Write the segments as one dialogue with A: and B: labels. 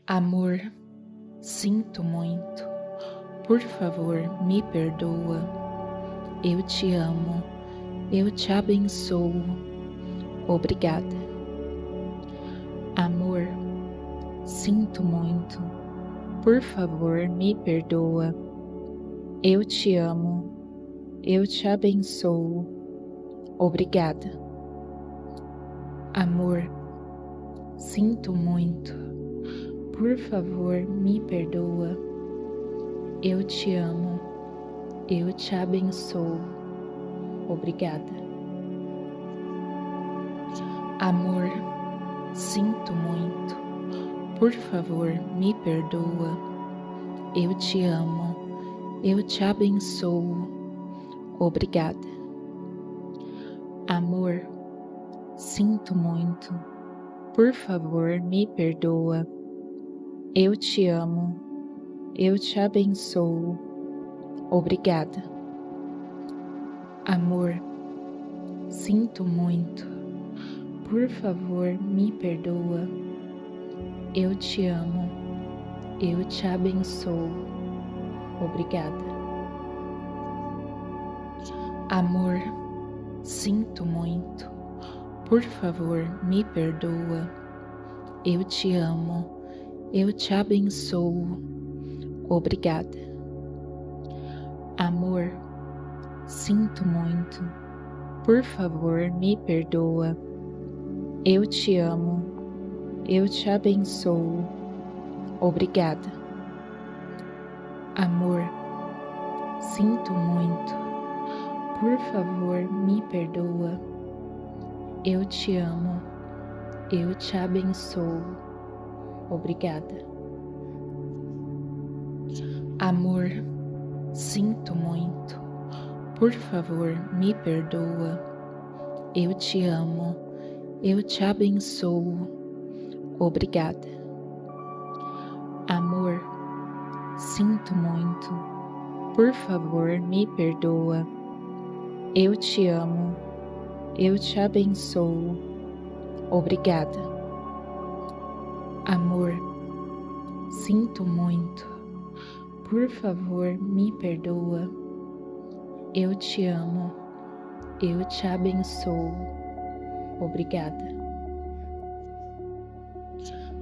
A: Amor, sinto muito. Por favor, me perdoa. Eu te amo. Eu te abençoo. Obrigada. Amor, sinto muito. Por favor, me perdoa. Eu te amo. Eu te abençoo. Obrigada. Amor, sinto muito. Por favor, me perdoa. Eu te amo. Eu te abençoo. Obrigada. Amor, sinto muito. Por favor, me perdoa. Eu te amo. Eu te abençoo. Obrigada. Amor, sinto muito. Por favor, me perdoa. Eu te amo. Eu te abençoo. Obrigada. Amor, sinto muito. Por favor, me perdoa. Eu te amo. Eu te abençoo. Obrigada. Amor, sinto muito. Por favor, me perdoa. Eu te amo. Eu te abençoo. Obrigada. Amor, sinto muito. Por favor, me perdoa. Eu te amo. Eu te abençoo. Obrigada. Amor, sinto muito. Por favor, me perdoa. Eu te amo. Eu te abençoo. Obrigada. Amor, sinto muito. Por favor, me perdoa. Eu te amo. Eu te abençoo. Obrigada. Amor, sinto muito. Por favor, me perdoa. Eu te amo. Eu te abençoo. Obrigada. Amor, sinto muito. Por favor, me perdoa. Eu te amo. Eu te abençoo. Obrigada.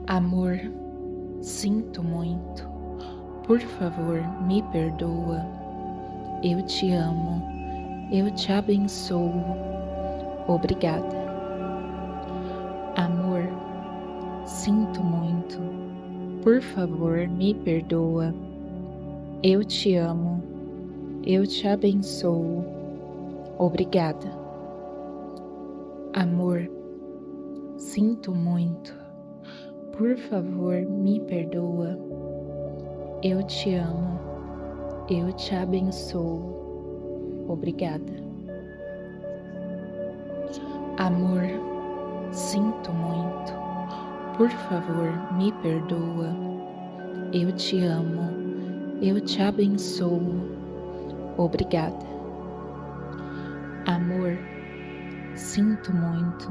A: Amor, sinto muito. Por favor, me perdoa. Eu te amo. Eu te abençoo. Obrigada. Amor, sinto muito. Por favor, me perdoa. Eu te amo. Eu te abençoo. Obrigada. Amor, sinto muito. Por favor, me perdoa. Eu te amo. Eu te abençoo. Obrigada. Amor, sinto muito. Por favor, me perdoa. Eu te amo. Eu te abençoo. Obrigada. Amor, sinto muito.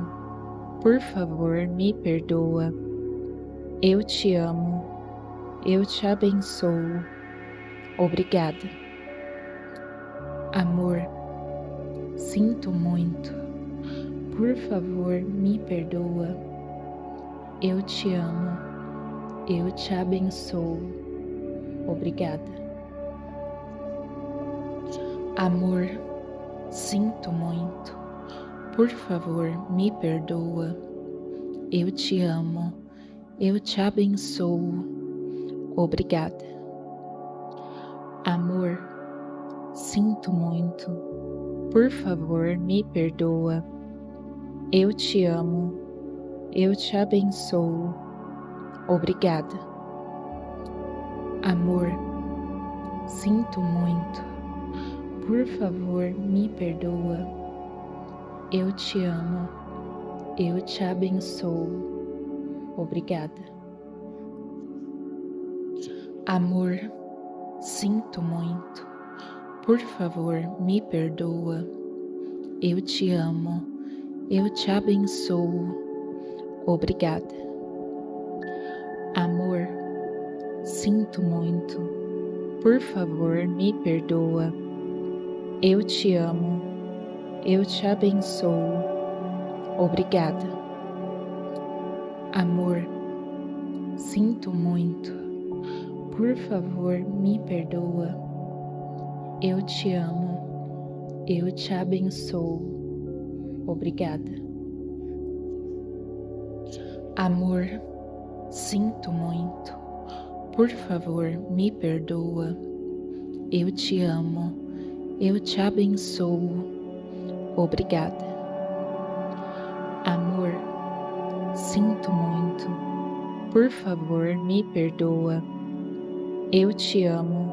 A: Por favor, me perdoa. Eu te amo. Eu te abençoo. Obrigada. Amor, sinto muito. Por favor, me perdoa. Eu te amo. Eu te abençoo. Obrigada. Amor, sinto muito. Por favor, me perdoa. Eu te amo. Eu te abençoo. Obrigada. Amor, sinto muito. Por favor, me perdoa. Eu te amo. Eu te abençoo. Obrigada. Amor, sinto muito. Por favor, me perdoa. Eu te amo. Eu te abençoo. Obrigada. Amor, sinto muito. Por favor, me perdoa. Eu te amo. Eu te abençoo. Obrigada. Amor, sinto muito. Por favor, me perdoa. Eu te amo. Eu te abençoo. Obrigada. Amor, sinto muito. Por favor, me perdoa. Eu te amo. Eu te abençoo. Obrigada. Amor, sinto muito. Por favor, me perdoa. Eu te amo. Eu te abençoo. Obrigada. Amor, sinto muito. Por favor, me perdoa. Eu te amo.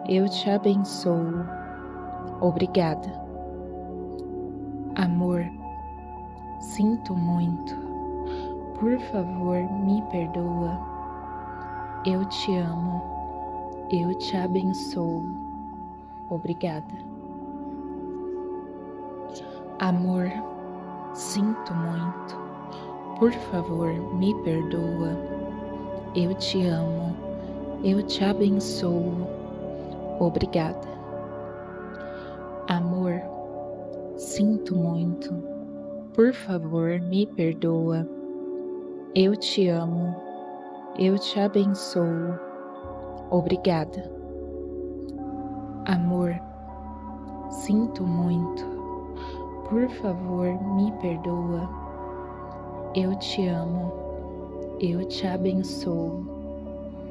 A: Eu te abençoo. Obrigada. Amor, sinto muito. Por favor, me perdoa. Eu te amo. Eu te abençoo. Obrigada. Amor, sinto muito. Por favor, me perdoa. Eu te amo. Eu te abençoo. Obrigada. Amor, sinto muito. Por favor, me perdoa. Eu te amo. Eu te abençoo. Obrigada. Amor, sinto muito. Por favor, me perdoa. Eu te amo. Eu te abençoo.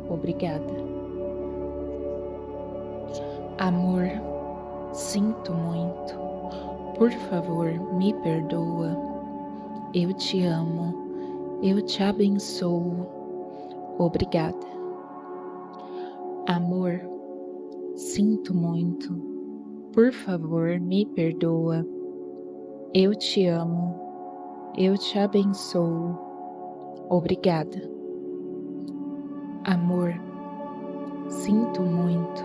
A: Obrigada. Amor, sinto muito. Por favor, me perdoa. Eu te amo. Eu te abençoo. Obrigada. Amor, sinto muito. Por favor, me perdoa. Eu te amo. Eu te abençoo. Obrigada. Amor, sinto muito.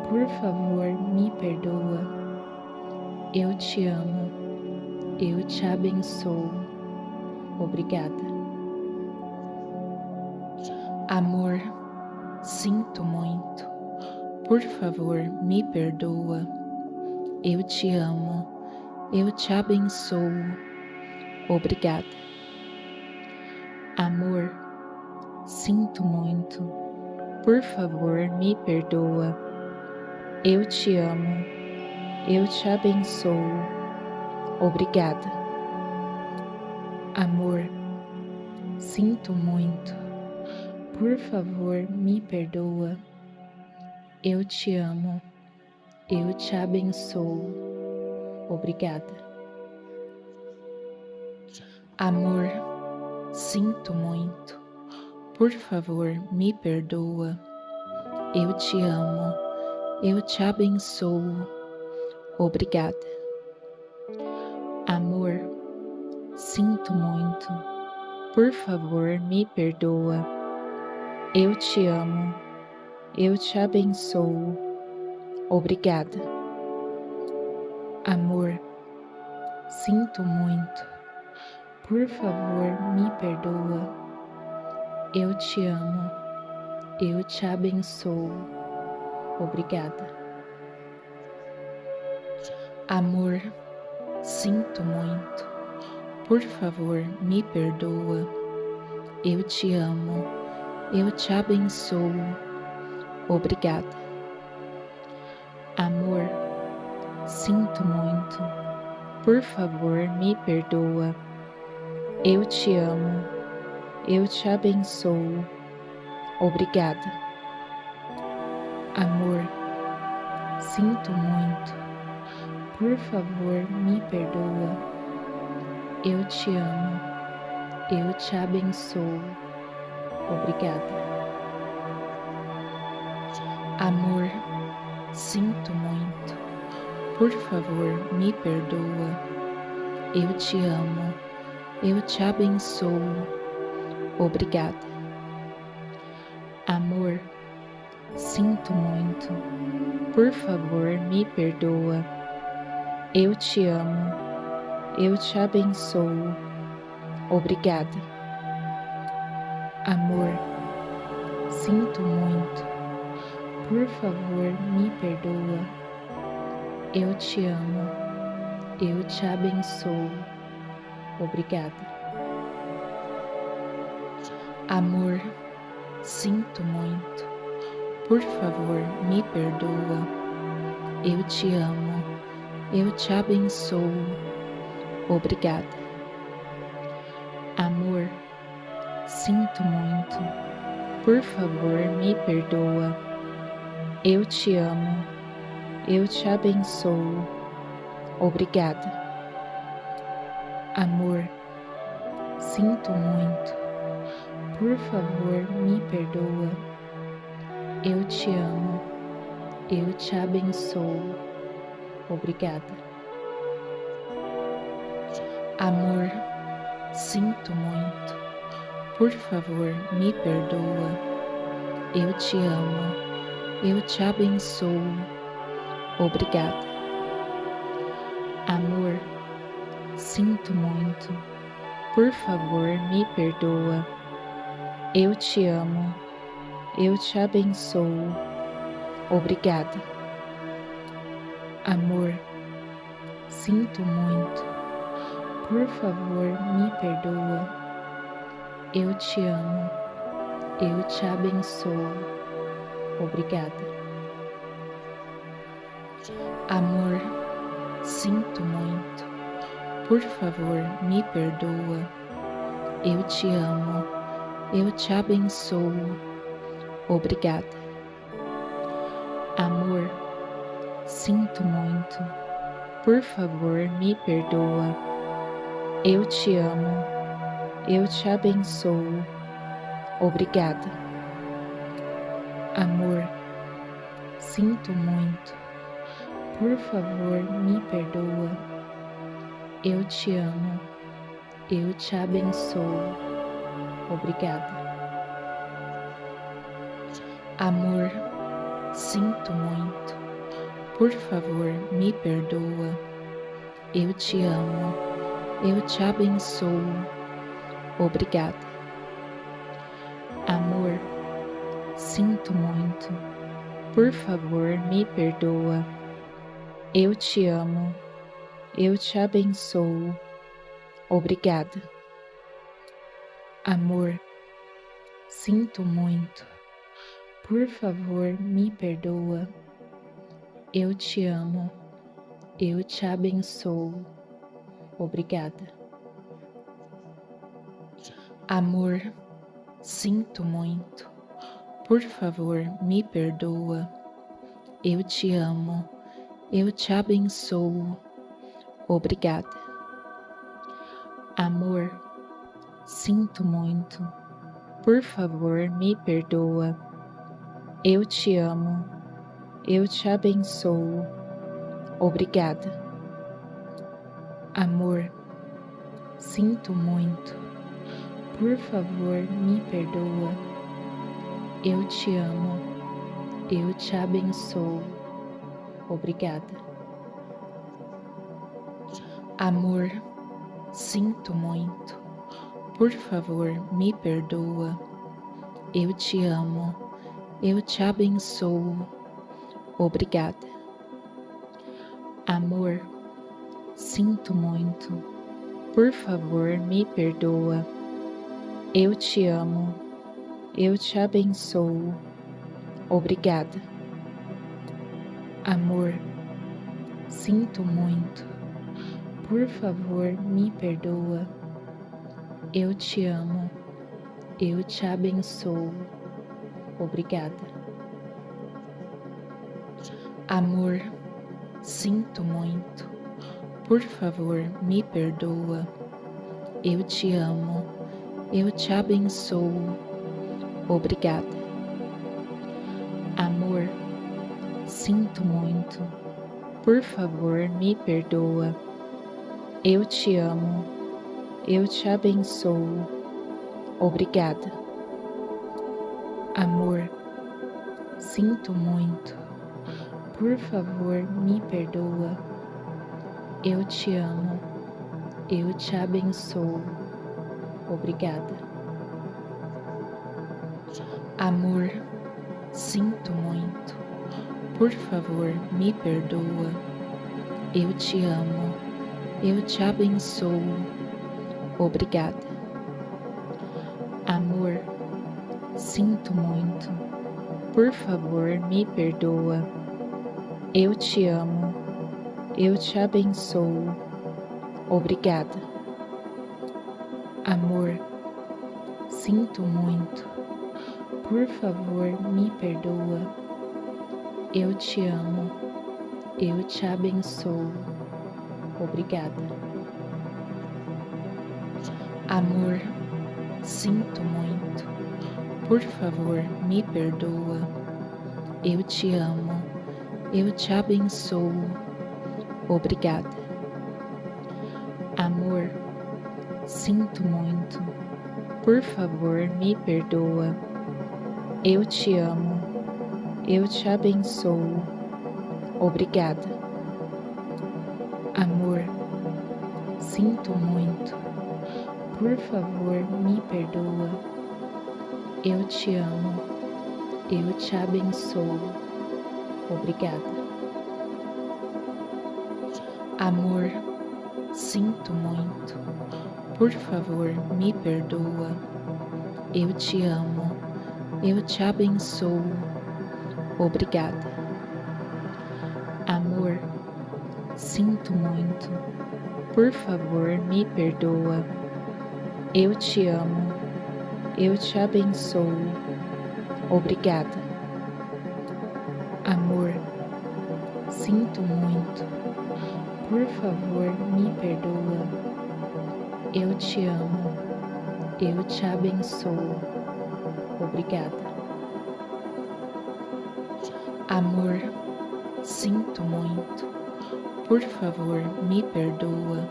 A: Por favor, me perdoa. Eu te amo. Eu te abençoo. Obrigada. Amor, sinto muito. Por favor, me perdoa. Eu te amo. Eu te abençoo. Obrigada. Amor, sinto muito. Por favor, me perdoa. Eu te amo. Eu te abençoo. Obrigada. Amor, sinto muito. Por favor, me perdoa. Eu te amo. Eu te abençoo. Obrigada. Amor, sinto muito. Por favor, me perdoa. Eu te amo. Eu te abençoo. Obrigada. Amor, sinto muito. Por favor, me perdoa. Eu te amo. Eu te abençoo. Obrigada. Amor, sinto muito. Por favor, me perdoa. Eu te amo. Eu te abençoo. Obrigada. Amor, sinto muito. Por favor, me perdoa. Eu te amo. Eu te abençoo. Obrigada. Amor, sinto muito. Por favor, me perdoa. Eu te amo. Eu te abençoo. Obrigada. Amor, sinto muito. Por favor, me perdoa. Eu te amo. Eu te abençoo. Obrigada. Amor, sinto muito. Por favor, me perdoa. Eu te amo. Eu te abençoo. Obrigada. Amor, sinto muito. Por favor, me perdoa. Eu te amo. Eu te abençoo. Obrigada. Amor, Sinto muito. Por favor, me perdoa. Eu te amo. Eu te abençoo. Obrigada. Amor, sinto muito. Por favor, me perdoa. Eu te amo. Eu te abençoo. Obrigada. Amor, sinto muito. Por favor, me perdoa. Eu te amo. Eu te abençoo. Obrigada. Amor, sinto muito. Por favor, me perdoa. Eu te amo. Eu te abençoo. Obrigada. Amor, sinto muito. Por favor, me perdoa. Eu te amo. Eu te abençoo. Obrigada. Amor, sinto muito. Por favor, me perdoa. Eu te amo. Eu te abençoo. Obrigada. Amor, sinto muito. Por favor, me perdoa. Eu te amo. Eu te abençoo. Obrigada. Amor, sinto muito. Por favor, me perdoa. Eu te amo. Eu te abençoo. Obrigada. Amor, sinto muito. Por favor, me perdoa. Eu te amo. Eu te abençoo. Obrigada. Amor, sinto muito. Por favor, me perdoa. Eu te amo. Eu te abençoo. Obrigada. Amor, sinto muito. Por favor, me perdoa. Eu te amo. Eu te abençoo. Obrigada. Amor, sinto muito. Por favor, me perdoa. Eu te amo. Eu te abençoo. Obrigada. Amor, sinto muito. Por favor, me perdoa. Eu te amo. Eu te abençoo. Obrigada. Amor, sinto muito. Por favor, me perdoa. Eu te amo. Eu te abençoo. Obrigada. Amor, sinto muito. Por favor, me perdoa. Eu te amo. Eu te abençoo. Obrigada. Amor, sinto muito. Por favor, me perdoa. Eu te amo. Eu te abençoo. Obrigada. Amor, sinto muito. Por favor, me perdoa. Eu te amo. Eu te abençoo. Obrigada. Amor, sinto muito. Por favor, me perdoa. Eu te amo. Eu te abençoo. Obrigada. Amor, sinto muito. Por favor, me perdoa. Eu te amo. Eu te abençoo. Obrigada. Amor, sinto muito. Por favor, me perdoa. Eu te amo. Eu te abençoo. Obrigada. Amor, sinto muito. Por favor, me perdoa. Eu te amo. Eu te abençoo. Obrigada. Amor, sinto muito. Por favor, me perdoa. Eu te amo. Eu te abençoo. Obrigada. Amor, sinto muito. Por favor, me perdoa. Eu te amo. Eu te abençoo. Obrigada. Amor, sinto muito. Por favor, me perdoa. Eu te amo. Eu te abençoo. Obrigada. Amor, sinto muito. Por favor, me perdoa. Eu te amo. Eu te abençoo. Obrigada. Amor, sinto muito. Por favor, me perdoa. Eu te amo. Eu te abençoo. Obrigada. Amor, sinto muito. Por favor, me perdoa. Eu te amo. Eu te abençoo. Obrigada. Amor, sinto muito. Por favor, me perdoa. Eu te amo. Eu te abençoo. Obrigada. Amor, sinto muito. Por favor, me perdoa. Eu te amo. Eu te abençoo. Obrigada. Amor, sinto muito. Por favor, me perdoa. Eu te amo. Eu te abençoo. Obrigada. Amor, sinto muito. Por favor, me perdoa. Eu te amo. Eu te abençoo. Obrigada. Amor, sinto muito. Por favor, me perdoa.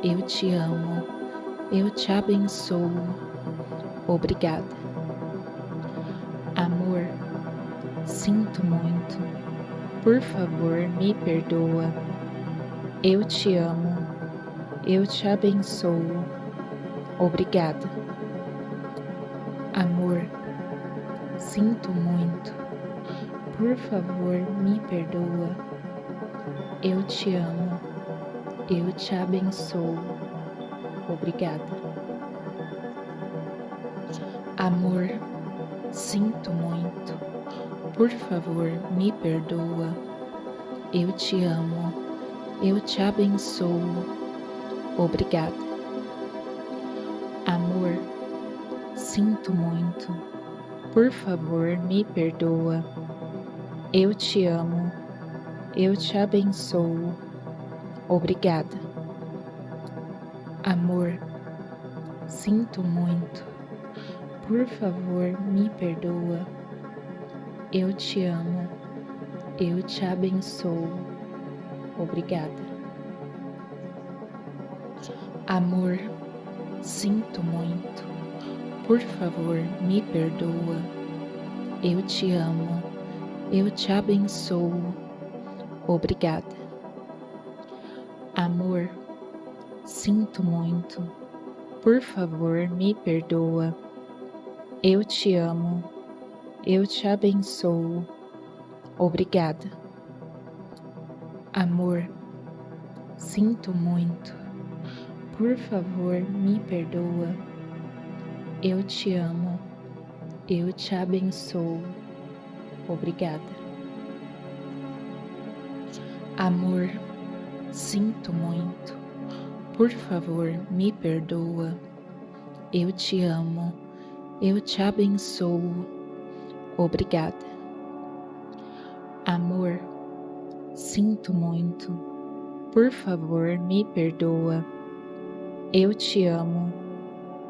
A: Eu te amo. Eu te abençoo. Obrigada. Amor, sinto muito. Por favor, me perdoa. Eu te amo. Eu te abençoo. Obrigada. Amor, sinto muito. Por favor, me perdoa. Eu te amo. Eu te abençoo. Obrigada. Amor, sinto muito. Por favor, me perdoa. Eu te amo. Eu te abençoo. Obrigada. Amor, sinto muito. Por favor, me perdoa. Eu te amo. Eu te abençoo. Obrigada. Amor, sinto muito. Por favor, me perdoa. Eu te amo. Eu te abençoo. Obrigada. Amor, sinto muito. Por favor, me perdoa. Eu te amo. Eu te abençoo. Obrigada. Amor, sinto muito. Por favor, me perdoa. Eu te amo. Eu te abençoo. Obrigada. Amor, sinto muito. Por favor, me perdoa. Eu te amo. Eu te abençoo. Obrigada. Amor, sinto muito. Por favor, me perdoa. Eu te amo. Eu te abençoo. Obrigada. Amor, sinto muito. Por favor, me perdoa. Eu te amo.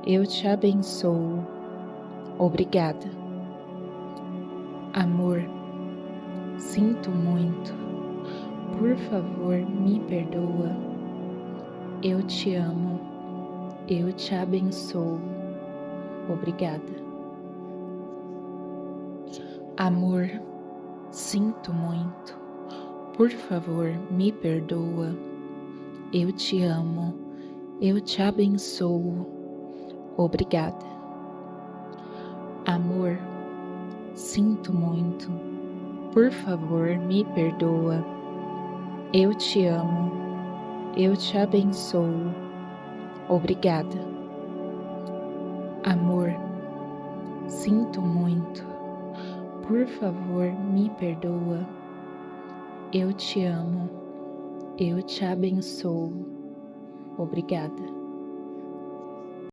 A: Eu te abençoo. Obrigada. Amor, sinto muito. Por favor, me perdoa. Eu te amo. Eu te abençoo. Obrigada. Amor, sinto muito. Por favor, me perdoa. Eu te amo. Eu te abençoo. Obrigada. Amor, Sinto muito. Por favor, me perdoa. Eu te amo. Eu te abençoo. Obrigada. Amor, sinto muito. Por favor, me perdoa. Eu te amo. Eu te abençoo. Obrigada.